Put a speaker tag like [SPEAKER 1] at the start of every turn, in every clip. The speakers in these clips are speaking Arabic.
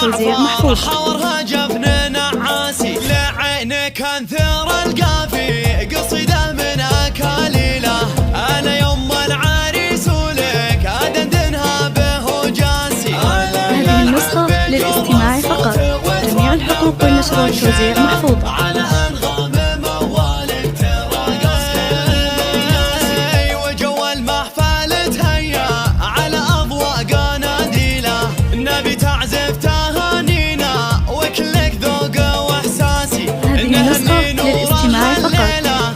[SPEAKER 1] والتوزيع محفوظ.
[SPEAKER 2] حورها جفن نعاسي لعينك انثر القافي قصيدة من اكاليله انا يوم العريس ولك ادندنها به جاسي.
[SPEAKER 1] هذه النسخة للاستماع فقط، جميع الحقوق والنشر والتوزيع محفوظة.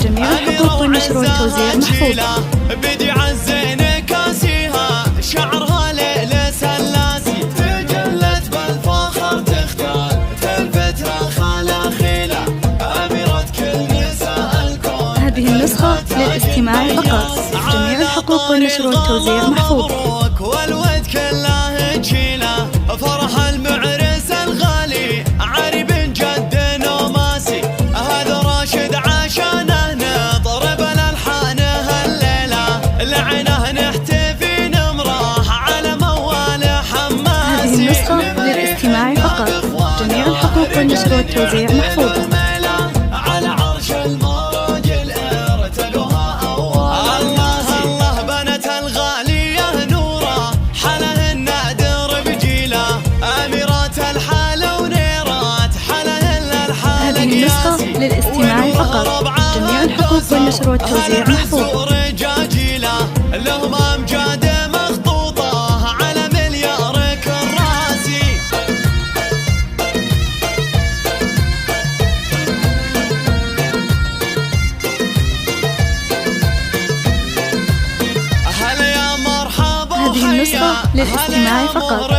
[SPEAKER 1] جميع الحقوق والنشر والتوزيع محفوظة.
[SPEAKER 2] بدي عزين كاسيها شعرها ليلة سلاسي تجلت بالفخر تختال تلفتها خاله خيلة أميرة كل نساء الكون.
[SPEAKER 1] هذه النسخة للاستماع فقط، جميع الحقوق والنشر والتوزيع محفوظة.
[SPEAKER 2] والود كله تشيله فرح المعرس الغالي عريب جد نوماسي هذا راشد عشانه نضرب الالحان هالليله لعنه نحتفي نمراح على موال حماسي.
[SPEAKER 1] هذه النسخة للاستماع فقط، جميع الحقوق والنشر والتوزيع محفوظة.
[SPEAKER 2] على عرش الموج ارتقوها الله الله بنت الغاليه نوره حله النادر بجيله اميرات الحاله ونيرات حله الحاله.
[SPEAKER 1] هذه النسخة للاستماع فقط، جميع الحقوق والنشر والتوزيع محفوظة.
[SPEAKER 2] لهم امجاد مخطوطه على مليار كراسي. هلا يا مرحبا.
[SPEAKER 1] هذه النسخة للاستماع فقط،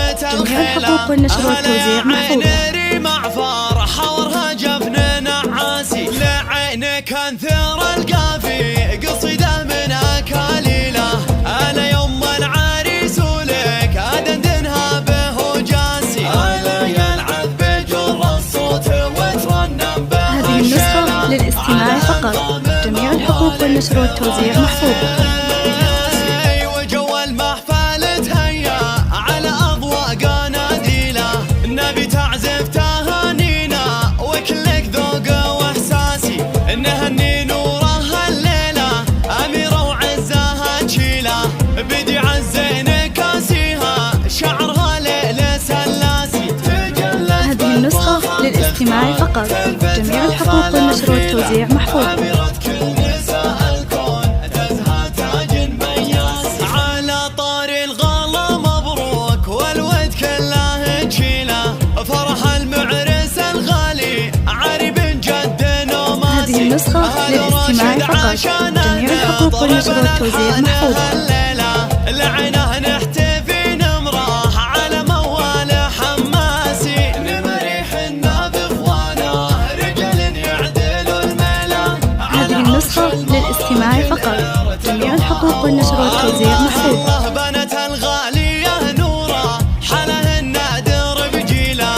[SPEAKER 1] جميع الحقوق والنشر والتوزيع محفوظة.
[SPEAKER 2] مع فرح حورها جفن نعاسي لعينك انثر القافي قصيدة من اكاليله انا يوم العريس ولك ادندنها به جاسي يلعب بجر الصوت وترنم به.
[SPEAKER 1] هذه النسخة للاستماع فقط، جميع الحقوق والنشر والتوزيع محفوظة.
[SPEAKER 2] وجو المحفل تهيا على اضواء قناديله نبي تعزف تهانينا وكلك ذوق واحساسي نهني نوره الليله اميره وعزها تشيله بدي عزين كاسيها شعرها ليله سلاسي تجلت.
[SPEAKER 1] هذه النسخة للاستماع فقط، جميع الحقوق والنشر والتوزيع محفوظة.
[SPEAKER 2] على طار الغلا مبروك والود كله تشيله فرح المعرس الغالي عريب جد نوماسي.
[SPEAKER 1] هذه النسخة للاستماع فقط، جميع الحقوق والنشر والتوزيع محفوظة.
[SPEAKER 2] لعنه نحتفي نمراح على موال حماسي نمريح النابض وانا رجال يعدلوا الميله.
[SPEAKER 1] هذه النسخة للاستماع فقط، جميع الحقوق والنشر والتوزيع محفوظة.
[SPEAKER 2] بنت الغاليه نوره حله النادر بجيله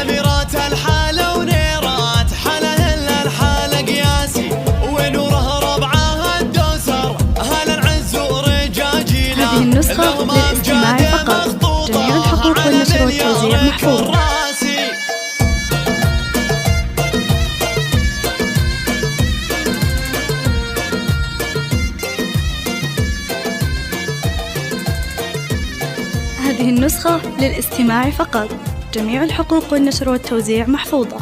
[SPEAKER 2] اميرات الحاله ونيرات حله الحاله قياسي ونوره ربعها الدوسر هل العز ورجاجيله.
[SPEAKER 1] هذه النسخة للاستماع فقط، جميع الحقوق والنشر والتوزيع محفوظة. هذه النسخة للاستماع فقط، جميع الحقوق والنشر والتوزيع محفوظة.